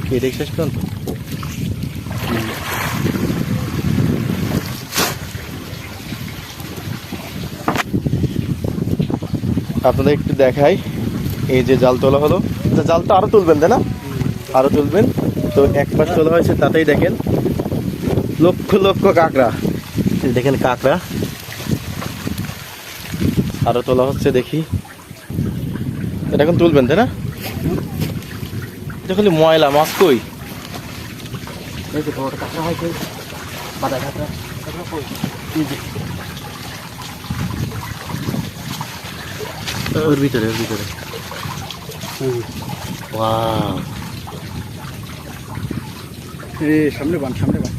খেয়ে শেষ করুন তো। আপনাদের একটু দেখাই, এই যে জাল তোলা হলো, জালটা আরো তুলবেন তাই না, আরো তুলবেন। তো এক পাশ তোলা হয়েছে, তাতেই দেখেন লক্ষ লক্ষ কাঁকড়া, দেখেন কাঁকড়া আরো তোলা হচ্ছে। দেখি এটা এখন তুলবেন তাই না, এটা খালি ময়লা, মাছ কই? ওর ভিতরে, ওর ভিতরে। ওয়াও, সামনে বান, সামনে বান।